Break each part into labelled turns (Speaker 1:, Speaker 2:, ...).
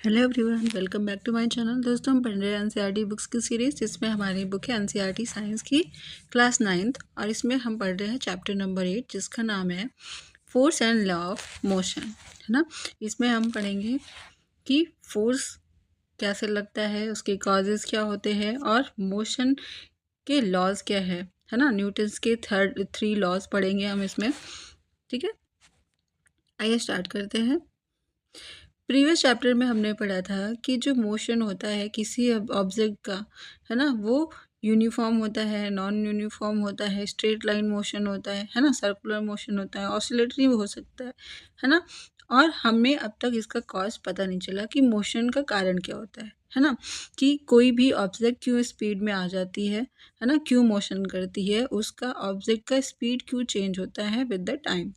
Speaker 1: Hello everyone, welcome back to my channel. दोस्तों, हम पढ़ रहे हैं एनसीईआरटी बुक्स की सीरीज़, जिसमें हमारी बुक है एनसीईआरटी साइंस की क्लास 9th। और इसमें हम पढ़ रहे हैं चैप्टर नंबर 8, जिसका नाम है force and law of motion, है ना। इसमें हम पढ़ेंगे कि फोर्स कैसे लगता है, उसके कॉजेज़ क्या होते हैं और मोशन के लॉज क्या है ना। न्यूटन्स के 3 लॉज पढ़ेंगे हम इसमें। ठीक है, आइए स्टार्ट करते हैं। प्रीवियस चैप्टर में हमने पढ़ा था कि जो मोशन होता है किसी ऑब्जेक्ट का, है ना, वो यूनिफॉर्म होता है, नॉन यूनिफॉर्म होता है, स्ट्रेट लाइन मोशन होता है ना, सर्कुलर मोशन होता है, ऑसिलेटरी भी हो सकता है ना। और हमें अब तक इसका कॉज पता नहीं चला कि मोशन का कारण क्या होता है ना, कि कोई भी ऑब्जेक्ट क्यों स्पीड में आ जाती है ना, क्यों मोशन करती है, उसका ऑब्जेक्ट का स्पीड क्यों चेंज होता है विद द टाइम।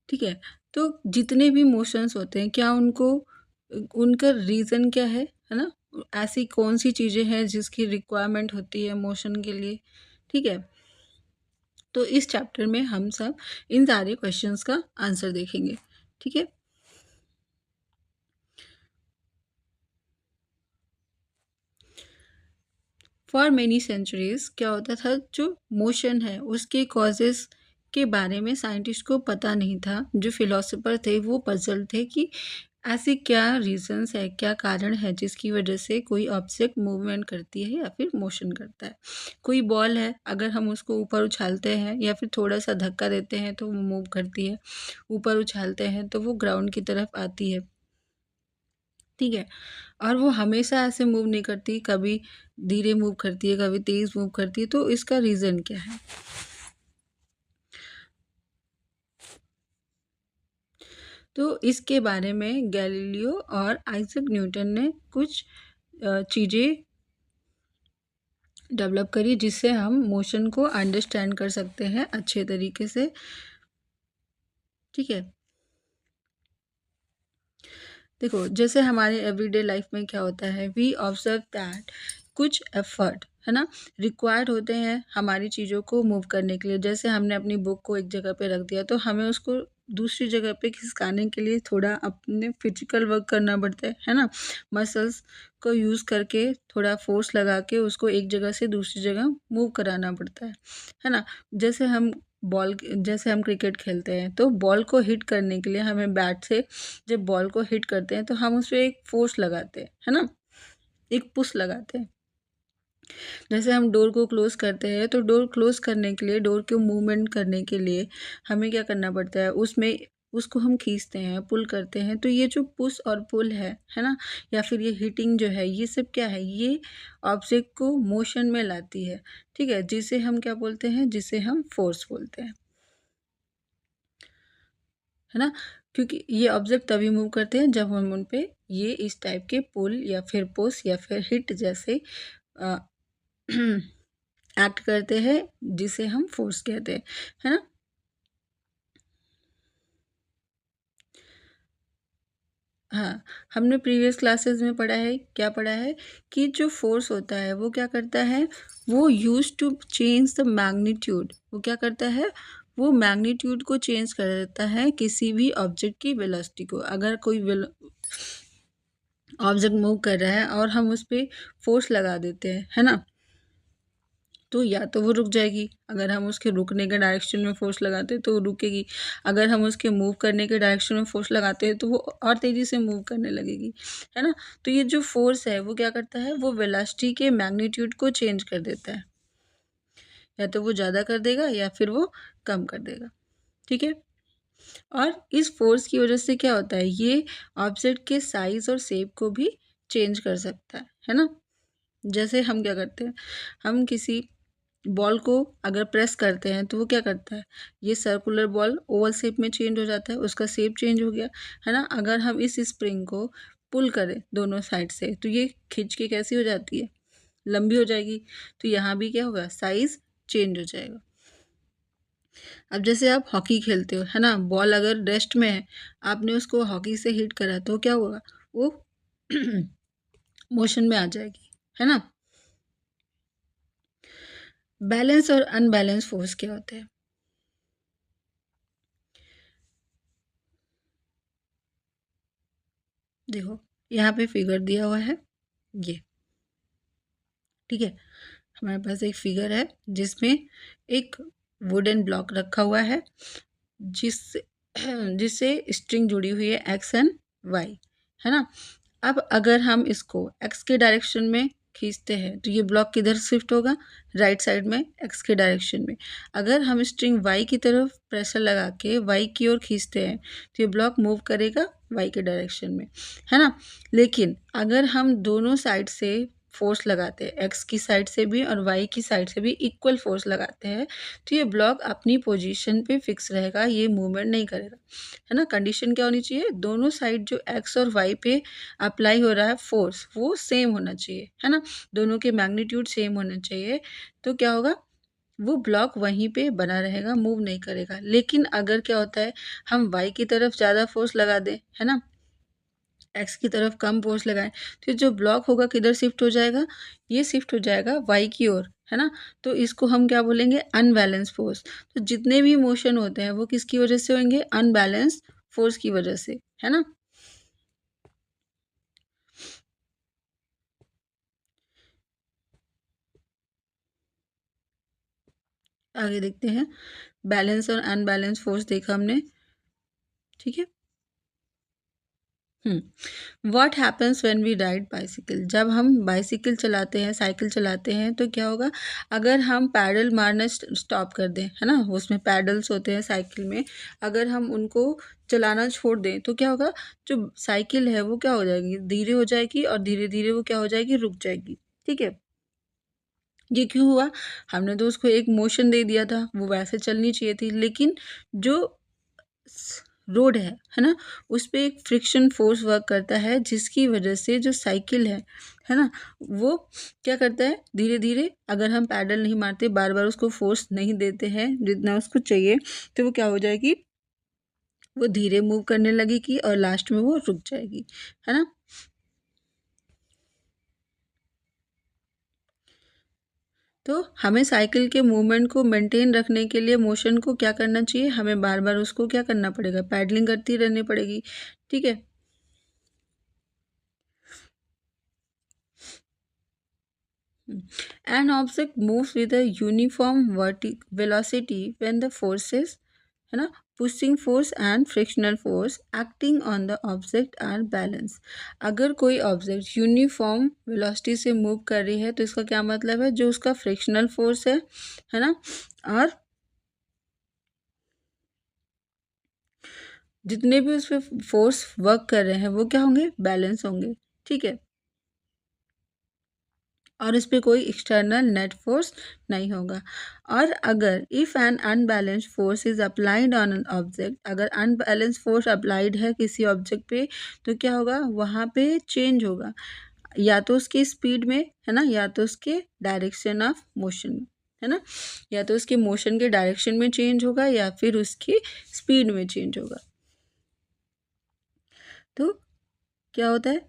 Speaker 1: ठीक है, तो जितने भी मोशंस होते हैं, क्या उनका रीज़न क्या है ना। ऐसी कौन सी चीज़ें हैं जिसकी रिक्वायरमेंट होती है मोशन के लिए। ठीक है, तो इस चैप्टर में हम सब इन सारे क्वेश्चंस का आंसर देखेंगे। ठीक है, फॉर मेनी सेंचुरीज क्या होता था, जो मोशन है उसके कॉजेस के बारे में साइंटिस्ट को पता नहीं था। जो फिलोसोफर थे वो पजल थे कि ऐसे क्या रीजंस है, क्या कारण है जिसकी वजह से कोई ऑब्जेक्ट मूवमेंट करती है या फिर मोशन करता है। कोई बॉल है, अगर हम उसको ऊपर उछालते हैं या फिर थोड़ा सा धक्का देते हैं तो वो मूव करती है, ऊपर उछालते हैं तो वो ग्राउंड की तरफ आती है। ठीक है, और वो हमेशा ऐसे मूव नहीं करती, कभी धीरे मूव करती है, कभी तेज मूव करती है। तो इसका रीज़न क्या है। तो इसके बारे में गैलीलियो और आइजैक न्यूटन ने कुछ चीज़ें डेवलप करी, जिससे हम मोशन को अंडरस्टैंड कर सकते हैं अच्छे तरीके से। ठीक है, देखो, जैसे हमारे एवरीडे लाइफ में क्या होता है, वी ऑब्जर्व दैट कुछ एफर्ट, है ना, रिक्वायर्ड होते हैं हमारी चीज़ों को मूव करने के लिए। जैसे हमने अपनी बुक को एक जगह पे रख दिया, तो हमें उसको दूसरी जगह पे खिसकाने के लिए थोड़ा अपने फिजिकल वर्क करना पड़ता है ना। मसल्स को यूज़ करके थोड़ा फोर्स लगा के उसको एक जगह से दूसरी जगह मूव कराना पड़ता है ना। जैसे हम क्रिकेट खेलते हैं, तो बॉल को हिट करने के लिए हमें बैट से जब बॉल को हिट करते हैं तो हम उस पर एक फोर्स लगाते हैं, है ना, एक पुश लगाते हैं। जैसे हम डोर को क्लोज करते हैं, तो डोर क्लोज करने के लिए, डोर को मूवमेंट करने के लिए हमें क्या करना पड़ता है, उसमें उसको हम खींचते हैं, पुल करते हैं। तो ये जो पुश और पुल है ना, या फिर ये हिटिंग जो है, ये सब क्या है, ये ऑब्जेक्ट को मोशन में लाती है। ठीक है, जिसे हम क्या बोलते हैं, जिसे हम फोर्स बोलते हैं, है ना। क्योंकि ये ऑब्जेक्ट तभी मूव करते हैं जब हम उन पे ये इस टाइप के पुल या फिर पुश या फिर हिट जैसे एक्ट करते हैं, जिसे हम फोर्स कहते हैं, है ना। हाँ, हमने प्रीवियस क्लासेस में पढ़ा है, क्या पढ़ा है, कि जो फोर्स होता है वो क्या करता है, वो use to change the magnitude. वो क्या करता है, वो मैग्नीट्यूड को चेंज कर देता है किसी भी ऑब्जेक्ट की वेलोसिटी को। अगर कोई ऑब्जेक्ट मूव कर रहा है और हम उस पर फोर्स लगा देते हैं, है ना, तो या तो वो रुक जाएगी। अगर हम उसके रुकने के डायरेक्शन में फोर्स लगाते हैं तो वो रुकेगी। अगर हम उसके मूव करने के डायरेक्शन में फोर्स लगाते हैं तो वो और तेज़ी से मूव करने लगेगी, है ना। तो ये जो फोर्स है वो क्या करता है, वो वेलोसिटी के मैग्नीट्यूड को चेंज कर देता है। या तो वो ज़्यादा कर देगा या फिर वो कम कर देगा। ठीक है, और इस फोर्स की वजह से क्या होता है, ये ऑब्जेक्ट के साइज और शेप को भी चेंज कर सकता है ना। जैसे हम क्या करते हैं, हम किसी बॉल को अगर प्रेस करते हैं तो वो क्या करता है, ये सर्कुलर बॉल ओवल शेप में चेंज हो जाता है, उसका शेप चेंज हो गया, है ना। अगर हम इस स्प्रिंग को पुल करें दोनों साइड से, तो ये खींच के कैसी हो जाती है, लंबी हो जाएगी। तो यहाँ भी क्या होगा, साइज चेंज हो जाएगा। अब जैसे आप हॉकी खेलते हो, है ना, बॉल अगर रेस्ट में है, आपने उसको हॉकी से हिट करा तो क्या होगा, वो मोशन में आ जाएगी, है ना। बैलेंस और अनबैलेंस फोर्स क्या होते हैं। देखो यहाँ पे फिगर दिया हुआ है ये, ठीक है। हमारे पास एक फिगर है जिसमें एक वुडन ब्लॉक रखा हुआ है जिससे जिससे स्ट्रिंग जुड़ी हुई है एक्स एंड वाई, है ना। अब अगर हम इसको एक्स के डायरेक्शन में खींचते हैं तो ये ब्लॉक किधर शिफ्ट होगा, राइट साइड में एक्स के डायरेक्शन में। अगर हम स्ट्रिंग वाई की तरफ प्रेशर लगा के वाई की ओर खींचते हैं तो ये ब्लॉक मूव करेगा वाई के डायरेक्शन में, है ना। लेकिन अगर हम दोनों साइड से फोर्स लगाते हैं, एक्स की साइड से भी और वाई की साइड से भी इक्वल फोर्स लगाते हैं, तो ये ब्लॉक अपनी पोजीशन पे फिक्स रहेगा, ये मूवमेंट नहीं करेगा, है ना। कंडीशन क्या होनी चाहिए, दोनों साइड जो एक्स और वाई पे अप्लाई हो रहा है फोर्स वो सेम होना चाहिए, है ना। दोनों के मैग्नीट्यूड सेम होना चाहिए, तो क्या होगा, वो ब्लॉक वहीं पे बना रहेगा, मूव नहीं करेगा। लेकिन अगर क्या होता है, हम वाई की तरफ ज़्यादा फोर्स लगा दें, है ना, एक्स की तरफ कम फोर्स लगाएं, तो जो ब्लॉक होगा किधर शिफ्ट हो जाएगा, ये शिफ्ट हो जाएगा वाई की ओर, है ना। तो इसको हम क्या बोलेंगे, अनबैलेंस फोर्स। तो जितने भी मोशन होते हैं वो किसकी वजह से होंगे, अनबैलेंस फोर्स की वजह से, है ना। आगे देखते हैं, बैलेंस और अनबैलेंस फोर्स देखा हमने, ठीक है। What happens when we ride bicycle, जब हम बाइसिकल चलाते हैं, साइकिल चलाते हैं, तो क्या होगा, अगर हम पैडल मारना स्टॉप कर दें, है ना, उसमें पैडल्स होते हैं साइकिल में, अगर हम उनको चलाना छोड़ दें तो क्या होगा, जो साइकिल है वो क्या हो जाएगी, धीरे हो जाएगी और धीरे धीरे वो क्या हो जाएगी, रुक जाएगी, ठीक है। ये क्यों हुआ, हमने तो उसको एक मोशन दे दिया था, वो वैसे चलनी चाहिए थी, लेकिन जो रोड है ना, उस पे एक फ्रिक्शन फोर्स वर्क करता है जिसकी वजह से जो साइकिल है ना, वो क्या करता है, धीरे धीरे, अगर हम पैडल नहीं मारते, बार बार उसको फोर्स नहीं देते हैं जितना उसको चाहिए, तो वो क्या हो जाएगी, वो धीरे मूव करने लगेगी और लास्ट में वो रुक जाएगी, है ना। तो हमें साइकिल के मूवमेंट को मेंटेन रखने के लिए, मोशन को क्या करना चाहिए, हमें बार बार उसको क्या करना पड़ेगा, पैडलिंग करती रहनी पड़ेगी, ठीक है। An object moves with a uniform velocity when the forces, है ना, pushing force and frictional force acting on the object are balance. अगर कोई ऑब्जेक्ट यूनिफॉर्म वेलोसिटी से मूव कर रही है तो इसका क्या मतलब है, जो उसका फ्रिक्शनल फोर्स है ना, और जितने भी उस पर फोर्स वर्क कर रहे हैं वो क्या होंगे, बैलेंस होंगे, ठीक है। और इस पर कोई एक्सटर्नल नेट फोर्स नहीं होगा। और अगर if N unbalanced force is applied on an object, अगर अनबैलेंस फोर्स अप्लाइड है किसी ऑब्जेक्ट पे, तो क्या होगा, वहाँ पे चेंज होगा, या तो उसकी स्पीड में, है ना, या तो उसके डायरेक्शन ऑफ मोशन में, है ना, या तो उसके मोशन के डायरेक्शन में चेंज होगा या फिर उसकी स्पीड में चेंज होगा। तो क्या होता है,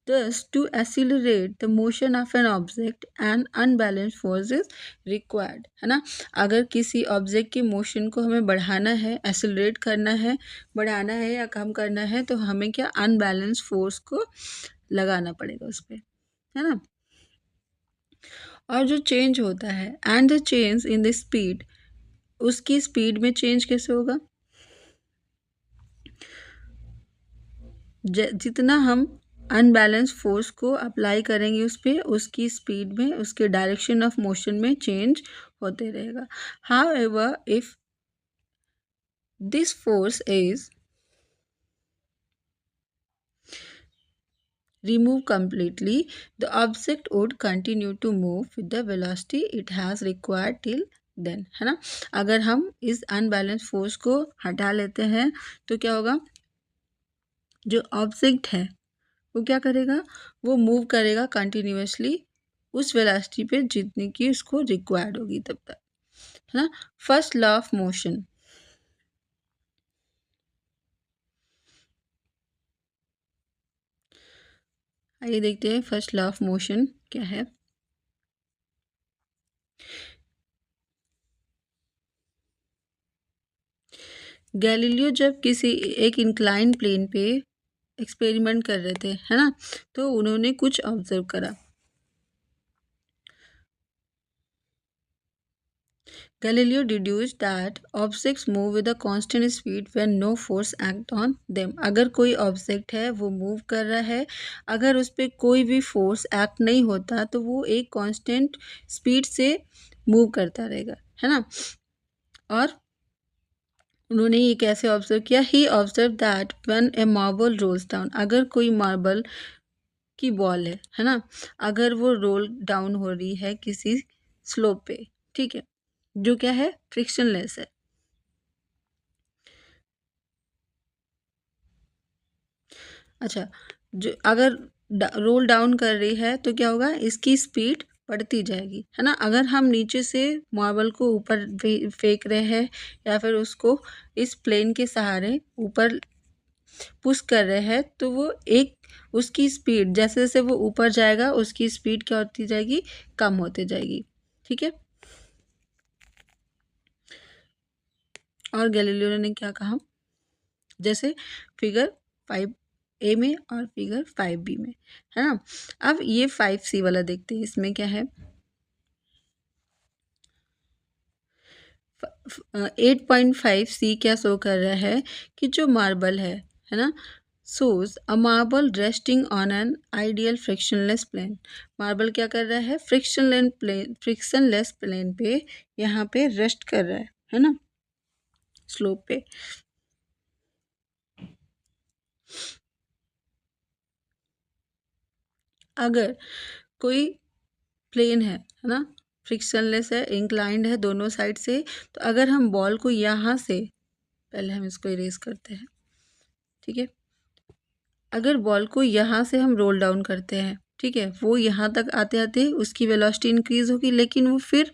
Speaker 1: thus to accelerate the motion of an object an unbalanced force is required, है ना। अगर किसी ऑब्जेक्ट के मोशन को हमें बढ़ाना है, एक्सेलरेट करना है, बढ़ाना है या कम करना है, तो हमें क्या, अनबैलेंस फोर्स को लगाना पड़ेगा उस पर, है ना। और जो चेंज होता है, and the change in the speed, उसकी स्पीड में चेंज कैसे होगा, जितना हम अनबैलेंस फोर्स को अप्लाई करेंगे उस पर, उसकी स्पीड में, उसके डायरेक्शन ऑफ मोशन में चेंज होते रहेगा। However if this force is removed completely, the object would continue to move with the velocity it has required till then, है ना। अगर हम इस अनबैलेंस फोर्स को हटा लेते हैं तो क्या होगा, जो ऑब्जेक्ट है वो क्या करेगा, वो मूव करेगा कंटिन्यूअसली उस वेलोसिटी पे जितनी की उसको रिक्वायर्ड होगी तब तक, है ना। फर्स्ट लॉ ऑफ मोशन, आइए देखते हैं फर्स्ट लॉ ऑफ मोशन क्या है। गैलीलियो जब किसी एक इंक्लाइन प्लेन पे एक्सपेरिमेंट कर रहे थे, है ना, तो उन्होंने कुछ ऑब्जर्व करा। Galileo deduced that objects move with a constant speed when no force act on them. अगर कोई ऑब्जेक्ट है वो मूव कर रहा है, अगर उस पर कोई भी फोर्स एक्ट नहीं होता तो वो एक कांस्टेंट स्पीड से मूव करता रहेगा, है ना। और उन्होंने ये कैसे ऑब्जर्व किया? He observe that when a marble rolls down, अगर कोई मार्बल की बॉल है ना, अगर वो रोल डाउन हो रही है किसी स्लोप पे, ठीक है, जो क्या है, फ्रिक्शनलेस है। अच्छा, जो अगर रोल डाउन कर रही है तो क्या होगा, इसकी स्पीड बढ़ती जाएगी, है ना। अगर हम नीचे से मार्बल को ऊपर फेंक रहे हैं या फिर उसको इस प्लेन के सहारे ऊपर पुश कर रहे हैं तो वो एक उसकी स्पीड जैसे जैसे वो ऊपर जाएगा उसकी स्पीड क्या होती जाएगी, कम होती जाएगी, ठीक है। और गैलीलियो ने क्या कहा, जैसे फिगर 5A में और फिगर 5B में, है ना। अब ये 5C वाला देखते हैं, इसमें क्या है, 8.5C क्या शो कर रहा है कि जो मार्बल है ना, shows a marble resting on an ideal frictionless plane। Marble क्या कर रहा है, फ्रिक्शनलेस प्लेन पे यहाँ पे रेस्ट कर रहा है ना, स्लोप पे। अगर कोई प्लेन है ना, फ्रिक्शनलेस है, इंक्लाइंड है दोनों साइड से, तो अगर हम बॉल को यहाँ से, पहले हम इसको इरेज करते हैं, ठीक है, अगर बॉल को यहाँ से हम रोल डाउन करते हैं, ठीक है, वो यहाँ तक आते आते उसकी वेलोसिटी इंक्रीज होगी, लेकिन वो फिर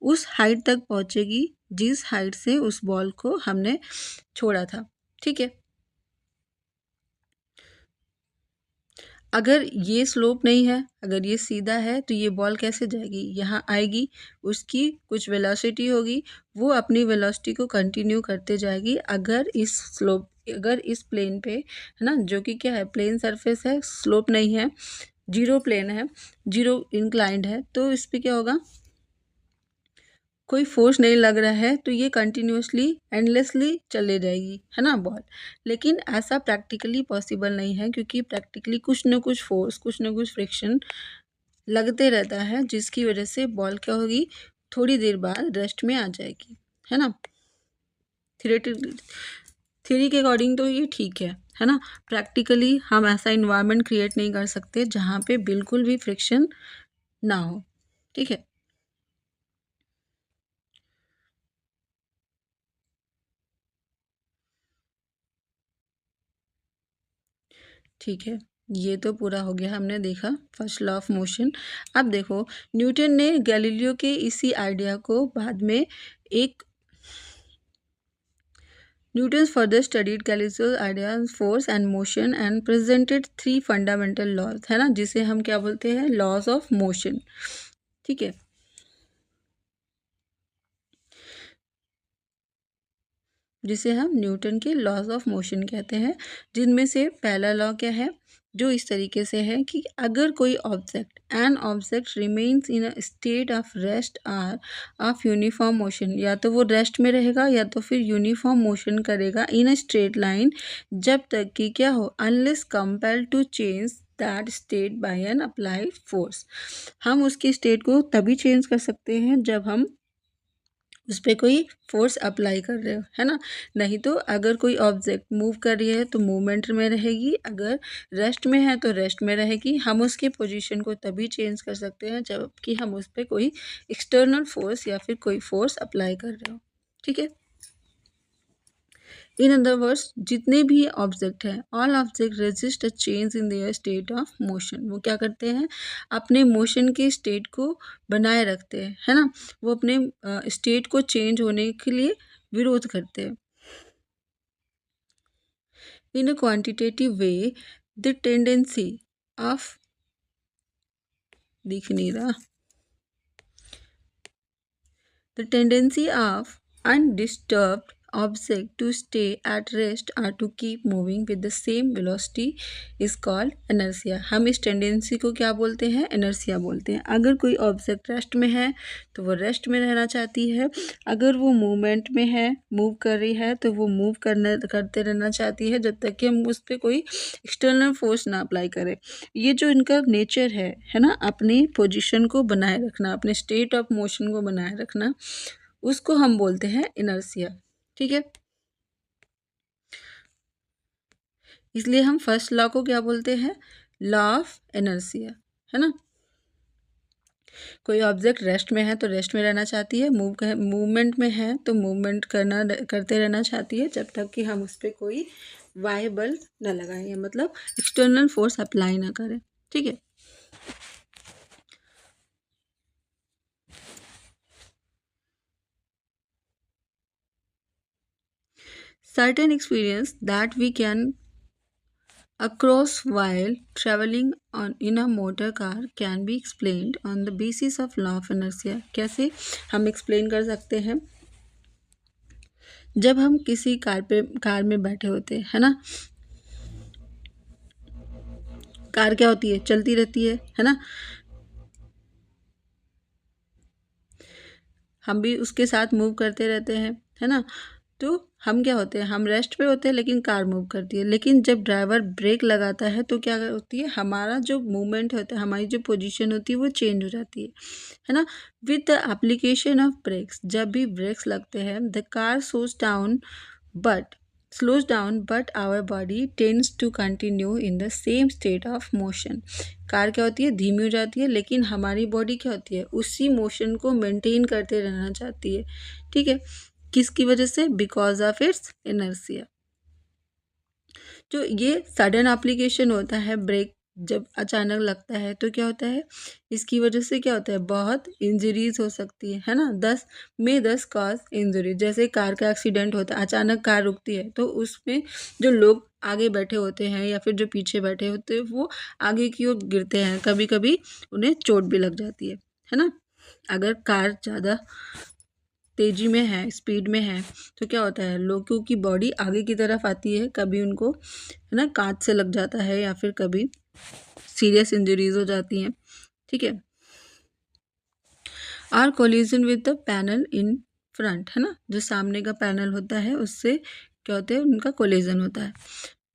Speaker 1: उस हाइट तक पहुँचेगी जिस हाइट से उस बॉल को हमने छोड़ा था, ठीक है। अगर ये स्लोप नहीं है, अगर ये सीधा है, तो ये बॉल कैसे जाएगी, यहाँ आएगी, उसकी कुछ वेलोसिटी होगी, वो अपनी वेलोसिटी को कंटिन्यू करते जाएगी। अगर इस प्लेन पे, है ना, जो कि क्या है, प्लेन सरफेस है, स्लोप नहीं है, जीरो प्लेन है, जीरो इंक्लाइंड है, तो इस पे क्या होगा, कोई फोर्स नहीं लग रहा है, तो ये कंटिन्यूसली एंडलेसली चले जाएगी, है ना, बॉल। लेकिन ऐसा प्रैक्टिकली पॉसिबल नहीं है, क्योंकि प्रैक्टिकली कुछ ना कुछ फोर्स, कुछ ना कुछ फ्रिक्शन लगते रहता है, जिसकी वजह से बॉल क्या होगी, थोड़ी देर बाद रेस्ट में आ जाएगी, है ना। थ्योरी के अकॉर्डिंग तो ये ठीक है ना। प्रैक्टिकली हम ऐसा इन्वायरमेंट क्रिएट नहीं कर सकते जहाँ पे बिल्कुल भी फ्रिक्शन ना हो, ठीक है। ठीक है, ये तो पूरा हो गया, हमने देखा फर्स्ट लॉ ऑफ मोशन। अब देखो, न्यूटन ने गैलीलियो के इसी आइडिया को बाद में एक Newton further studied Galileo's idea force and motion and presented 3 fundamental laws, है ना, जिसे हम क्या बोलते हैं, लॉज ऑफ मोशन, ठीक है। जिसे हम न्यूटन के लॉज ऑफ मोशन कहते हैं, जिनमें से पहला लॉ क्या है, जो इस तरीके से है कि अगर कोई an object remains in a state of rest or of uniform motion, या तो वो रेस्ट में रहेगा या तो फिर यूनिफॉर्म मोशन करेगा इन अ स्ट्रेट लाइन, जब तक कि क्या हो, unless compelled to change that state by an applied force. हम उसकी स्टेट को तभी चेंज कर सकते हैं जब हम उस पर कोई फोर्स अप्लाई कर रहे हो, है ना। नहीं तो अगर कोई ऑब्जेक्ट मूव कर रही है तो मूवमेंट में रहेगी, अगर रेस्ट में है तो रेस्ट में रहेगी। हम उसके पोजीशन को तभी चेंज कर सकते हैं जबकि हम उस पर कोई एक्सटर्नल फोर्स या फिर कोई फोर्स अप्लाई कर रहे हो, ठीक है। इन अदर वर्ड्स, जितने भी ऑब्जेक्ट हैं, all object resist a change in their state of motion. वो क्या करते हैं, अपने मोशन के स्टेट को बनाए रखते हैं, है ना, वो अपने स्टेट को चेंज होने के लिए विरोध करते हैं। In a quantitative way, the tendency of, दिख नहीं रहा, the tendency of undisturbed object to stay at rest or to keep moving with the same velocity is called inertia. हम इस टेंडेंसी को क्या बोलते हैं? इनर्सिया बोलते हैं. अगर कोई ऑब्जेक्ट रेस्ट में है तो वो रेस्ट में रहना चाहती है, अगर वो मूवमेंट में है, मूव कर रही है, तो वो मूव करते रहना चाहती है जब तक कि हम उस पर कोई एक्सटर्नल फोर्स ना अप्लाई करें. ये जो इनका नेचर है ना, अपनी पोजीशन को बनाए रखना, अपने स्टेट ऑफ मोशन को बनाए रखना, उसको हम बोलते हैं इनर्सिया. ठीक है, इसलिए हम फर्स्ट लॉ को क्या बोलते हैं? लॉ ऑफ इनर्सिया, है ना. कोई ऑब्जेक्ट रेस्ट में है तो रेस्ट में रहना चाहती है, मूवमेंट में है तो मूवमेंट करते रहना चाहती है जब तक कि हम उस पर कोई वाह्य बल न लगाएं, मतलब एक्सटर्नल फोर्स अप्लाई ना करें. ठीक है, certain experience that we can across while traveling in a motor car can be explained on the basis of law of inertia. कैसे हम एक्सप्लेन कर सकते हैं? जब हम किसी कार में बैठे होते हैं, है ना, कार क्या होती है? चलती रहती है ना, हम भी उसके साथ मूव करते रहते हैं, है ना. तो हम क्या होते हैं? हम रेस्ट पे होते हैं लेकिन कार मूव करती है. लेकिन जब ड्राइवर ब्रेक लगाता है तो क्या होती है? हमारा जो मूवमेंट होता है, हमारी जो पोजीशन होती है वो चेंज हो जाती है ना. With the application of brakes, जब भी ब्रेक्स लगते हैं, the car slows down but our body tends to continue in the same state of motion. Car क्या होती है? धीमी हो जाती है, लेकिन हमारी बॉडी क्या होती है? उसी मोशन को मेंटेन करते रहना चाहती है. ठीक है, किसकी वजह से? Because of its inertia. जो ये सडन एप्लीकेशन होता है, ब्रेक जब अचानक लगता है तो क्या होता है? इसकी वजह से क्या होता है? बहुत इंजरीज हो सकती है ना. 10 कॉज इंजरी. जैसे कार का एक्सीडेंट होता है, अचानक कार रुकती है तो उसमें जो लोग आगे बैठे होते हैं या फिर जो पीछे बैठे होते हैं वो आगे की ओर गिरते हैं, कभी कभी उन्हें चोट भी लग जाती है ना. अगर कार ज़्यादा तेजी में है, स्पीड में है, तो क्या होता है? लोगों की बॉडी आगे की तरफ आती है, कभी उनको है ना कांच से लग जाता है या फिर कभी सीरियस इंजरीज हो जाती हैं. ठीक है, or collision with the panel in front, है ना, जो सामने का पैनल होता है उससे क्या होता है? उनका कोलिजन होता है.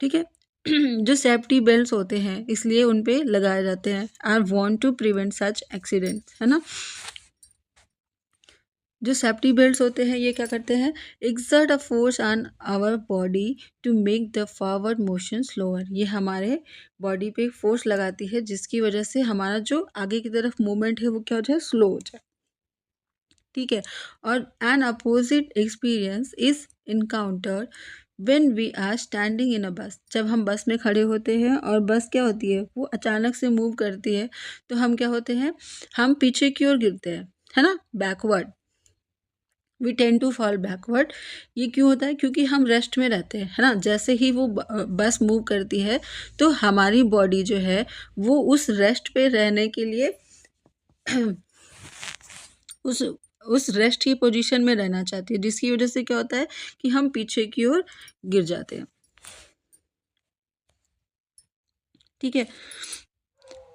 Speaker 1: ठीक है, जो सेफ्टी बेल्ट होते हैं इसलिए उन पे लगाए जाते हैं. Or want to prevent such accidents, है ना. जो सेफ्टी बेल्ट्स होते हैं ये क्या करते हैं? Exert a force on our body to make the forward motion slower. ये हमारे बॉडी पे फोर्स लगाती है जिसकी वजह से हमारा जो आगे की तरफ मूवमेंट है वो क्या हो जाए? स्लो हो जाए. ठीक है, और an opposite experience is encounter when we are standing in a bus. जब हम बस में खड़े होते हैं और बस क्या होती है? वो अचानक से मूव करती है तो हम क्या होते हैं? हम पीछे की ओर गिरते हैं, है ना, backward. We tend to fall backward. ये क्यों होता है? क्योंकि हम रेस्ट में रहते हैं, है ना. जैसे ही वो बस मूव करती है तो हमारी बॉडी जो है वो उस रेस्ट पे रहने के लिए उस रेस्ट की पोजीशन में रहना चाहती है, जिसकी वजह से क्या होता है कि हम पीछे की ओर गिर जाते हैं. ठीक है,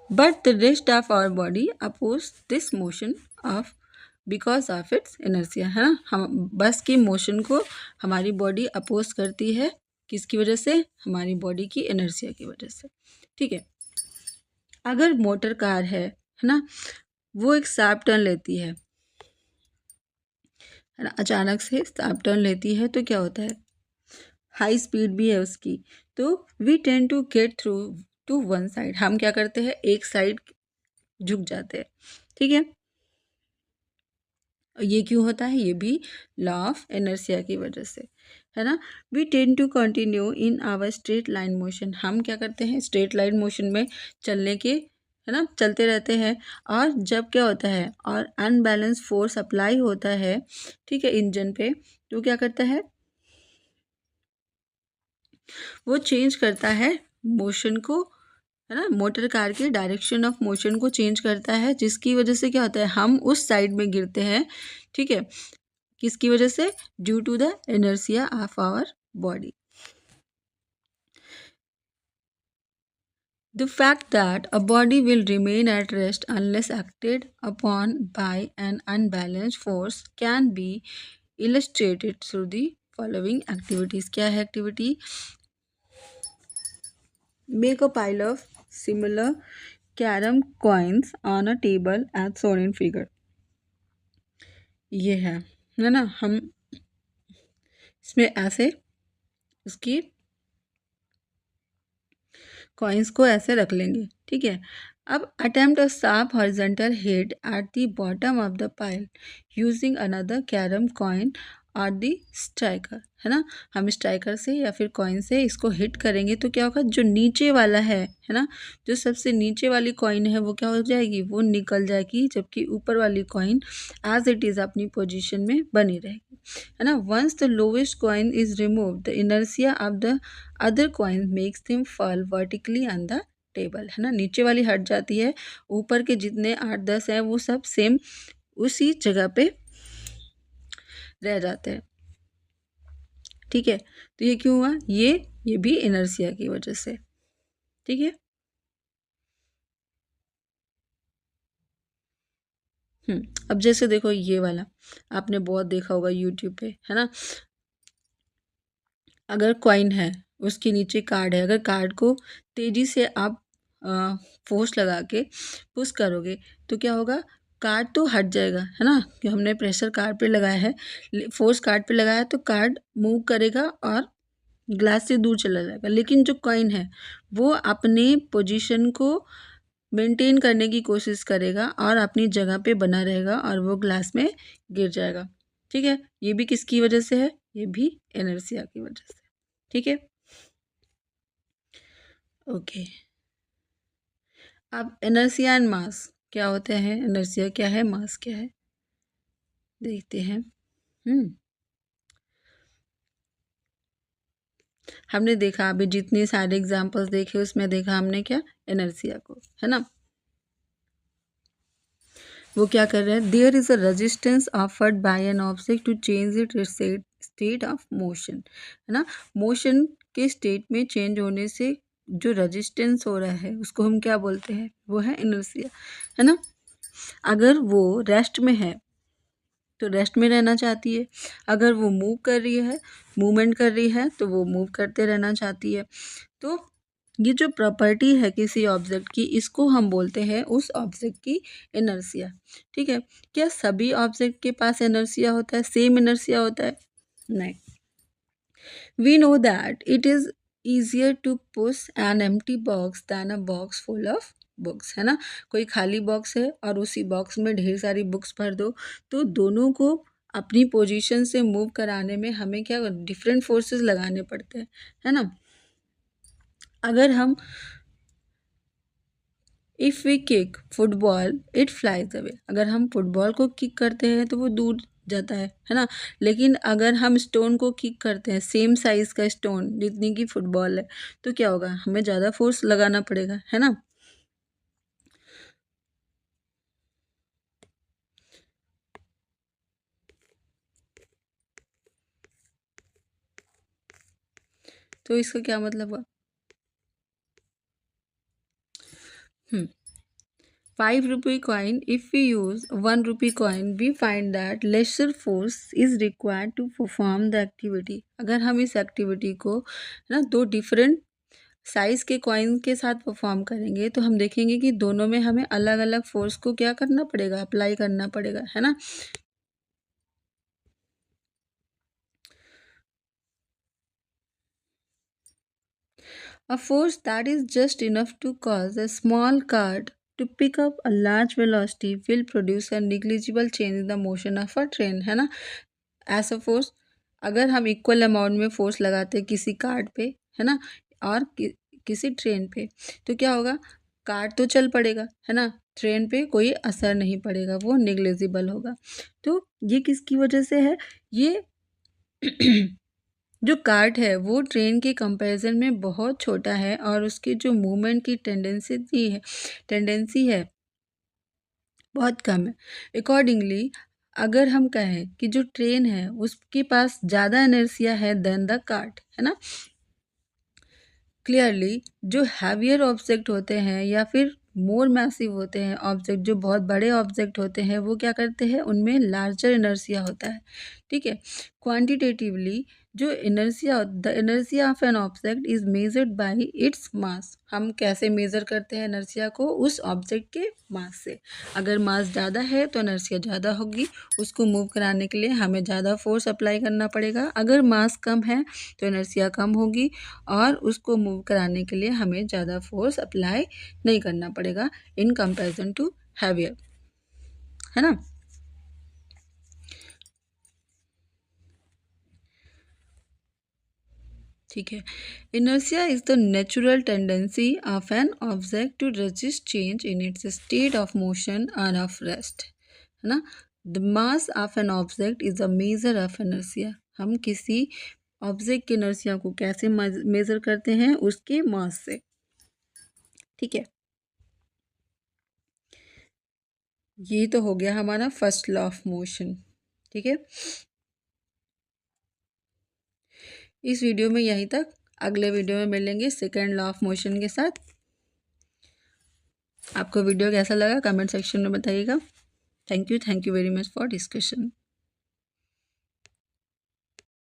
Speaker 1: but the rest of our body oppose this motion of because of its inertia, है ना. हम बस की मोशन को हमारी बॉडी अपोज करती है, किसकी वजह से? हमारी बॉडी की इनर्सिया की वजह से. ठीक है, अगर मोटर कार है ना, वो एक शार्प टर्न लेती है ना, अचानक से शार्प टर्न लेती है तो क्या होता है? हाई स्पीड भी है उसकी, तो we tend to get through to one side. हम क्या करते हैं? एक साइड झुक जाते हैं. ठीक है, ये क्यों होता है? ये भी लॉ ऑफ इनर्सिया की वजह से, है ना. We tend to continue in our straight line motion. हम क्या करते हैं? स्ट्रेट लाइन मोशन में चलने के, है ना, चलते रहते हैं. और जब क्या होता है? और अनबैलेंस फोर्स अप्लाई होता है, ठीक है, इंजन पे, तो क्या करता है? वो चेंज करता है मोशन को, है ना, मोटर कार के डायरेक्शन ऑफ मोशन को चेंज करता है, जिसकी वजह से क्या होता है? हम उस साइड में गिरते हैं. ठीक है, किसकी वजह से? Due to the inertia of our body. The fact that a body will remain at rest unless acted upon by an unbalanced force can be illustrated through the following activities. क्या है activity? Make a pile of similar carom coins on a table as shown in figure. ये है ना, हम इसमें ऐसे उसकी coins को ऐसे रख लेंगे. ठीक है. अब attempt a sharp horizontal hit at the bottom of the pile using another carrom coin और द स्ट्राइकर. है ना, हम स्ट्राइकर से या फिर कॉइन से इसको हिट करेंगे तो क्या होगा, जो नीचे वाला है ना, जो सबसे नीचे वाली कॉइन है वो क्या हो जाएगी, वो निकल जाएगी, जबकि ऊपर वाली कॉइन एज इट इज़ अपनी पोजीशन में बनी रहेगी. है ना. Once the lowest coin is remove the inertia of the other coin makes them fall vertically on the table. है ना, नीचे वाली हट जाती है, ऊपर के जितने 8-10 हैं वो सब सेम उसी जगह पे रह जाते हैं. ठीक है. तो ये क्यों हुआ, ये भी इनर्शिया की वजह से. ठीक है. अब जैसे देखो ये वाला आपने बहुत देखा होगा यूट्यूब पे. है ना, अगर कॉइन है उसके नीचे कार्ड है, अगर कार्ड को तेजी से आप फोर्स लगा के पुश करोगे तो क्या होगा, कार्ड तो हट जाएगा. है ना, कि हमने प्रेशर कार्ड पे लगाया है, फोर्स कार्ड पे लगाया है तो कार्ड मूव करेगा और ग्लास से दूर चला जाएगा. लेकिन जो कॉइन है वो अपने पोजीशन को मेंटेन करने की कोशिश करेगा और अपनी जगह पे बना रहेगा और वो ग्लास में गिर जाएगा. ठीक है. ये भी किसकी वजह से है, ये भी इनर्शिया की वजह से. ठीक है. ओके. अब इनर्शिया एंड मास क्या होते हैं, इनर्शिया क्या है, मास क्या है, देखते हैं. हमने देखा अभी जितने सारे एग्जांपल्स देखे उसमें देखा हमने क्या, इनर्शिया को. है ना, वो क्या कर रहे हैं, there is a resistance offered by an object to change it state of motion. है ना, मोशन के स्टेट में चेंज होने से जो रेजिस्टेंस हो रहा है उसको हम क्या बोलते हैं, वो है इनर्शिया. है ना, अगर वो रेस्ट में है तो रेस्ट में रहना चाहती है, अगर वो मूव कर रही है, मूवमेंट कर रही है तो वो मूव करते रहना चाहती है. तो ये जो प्रॉपर्टी है किसी ऑब्जेक्ट की, इसको हम बोलते हैं उस ऑब्जेक्ट की इनर्शिया. ठीक है. क्या सभी ऑब्जेक्ट के पास इनर्शिया होता है, सेम इनर्शिया होता है? नहीं. We know that it is easier to push an empty box than a box full of books. है ना, कोई खाली बॉक्स है और उसी बॉक्स में ढेर सारी बुक्स भर दो तो दोनों को अपनी पोजीशन से मूव कराने में हमें क्या डिफरेंट फोर्सेस लगाने पड़ते हैं. है ना, अगर हम if we kick football it flies away, अगर हम फुटबॉल को किक करते हैं तो वो दूर जाता है ना, लेकिन अगर हम स्टोन को किक करते हैं, सेम साइज़ का स्टोन जितनी की फुटबॉल है, तो क्या होगा, हमें ज़्यादा फोर्स लगाना पड़ेगा. है ना, तो इसका क्या मतलब हुआ. 5 rupee coin, if we use 1 rupee coin, we find that lesser force is required to perform the activity. अगर हम इस एक्टिविटी को ना दो डिफरेंट साइज के कॉइन के साथ परफॉर्म करेंगे तो हम देखेंगे कि दोनों में हमें अलग अलग फोर्स को क्या करना पड़ेगा, अप्लाई करना पड़ेगा. है ना, a force that is just enough to cause a small cart to pick up a large velocity will produce a negligible change in the motion of a train. है ना, ऐसा फोर्स अगर हम इक्वल अमाउंट में force लगाते हैं किसी card पे, है ना, और किसी ट्रेन पे, तो क्या होगा, कार्ड तो चल पड़ेगा. है ना, ट्रेन पे कोई असर नहीं पड़ेगा, वो निग्लिजिबल होगा. तो ये किसकी वजह से है, ये जो कार्ड है वो ट्रेन के कंपैरिजन में बहुत छोटा है और उसकी जो मूवमेंट की टेंडेंसी है बहुत कम है. अकॉर्डिंगली अगर हम कहें कि जो ट्रेन है उसके पास ज़्यादा इनर्शिया है देन द कार्ट, है ना। क्लियरली जो हैवियर ऑब्जेक्ट होते हैं या फिर मोर मैसिव होते हैं ऑब्जेक्ट, जो बहुत बड़े ऑब्जेक्ट होते हैं, वो क्या करते हैं, उनमें लार्जर इनर्शिया होता है। ठीक है, क्वांटिटेटिवली जो inertia, the inertia of an object is measured by its mass. हम कैसे मेज़र करते हैं इनर्शिया को, उस ऑब्जेक्ट के मास से। अगर मास ज़्यादा है तो इनर्शिया ज़्यादा होगी, उसको मूव कराने के लिए हमें ज़्यादा फोर्स अप्लाई करना पड़ेगा। अगर मास कम है तो इनर्शिया कम होगी और उसको मूव कराने के लिए हमें ज़्यादा फोर्स अप्लाई नहीं करना पड़ेगा इन कंपैरिजन टू हैवियर, है ना। ठीक है, inertia is the natural tendency of an object to resist change in its state of motion और ऑफ रेस्ट, है ना। The mass of an object is a measure of inertia. हम किसी object की इनर्शिया को कैसे मेजर करते हैं, उसके मास से। ठीक है, ये तो हो गया हमारा फर्स्ट लॉ ऑफ मोशन। ठीक है, इस वीडियो में यहीं तक। अगले वीडियो में मिलेंगे सेकेंड लॉ ऑफ मोशन के साथ। आपको वीडियो कैसा लगा कमेंट सेक्शन में बताइएगा। Thank you very much for discussion.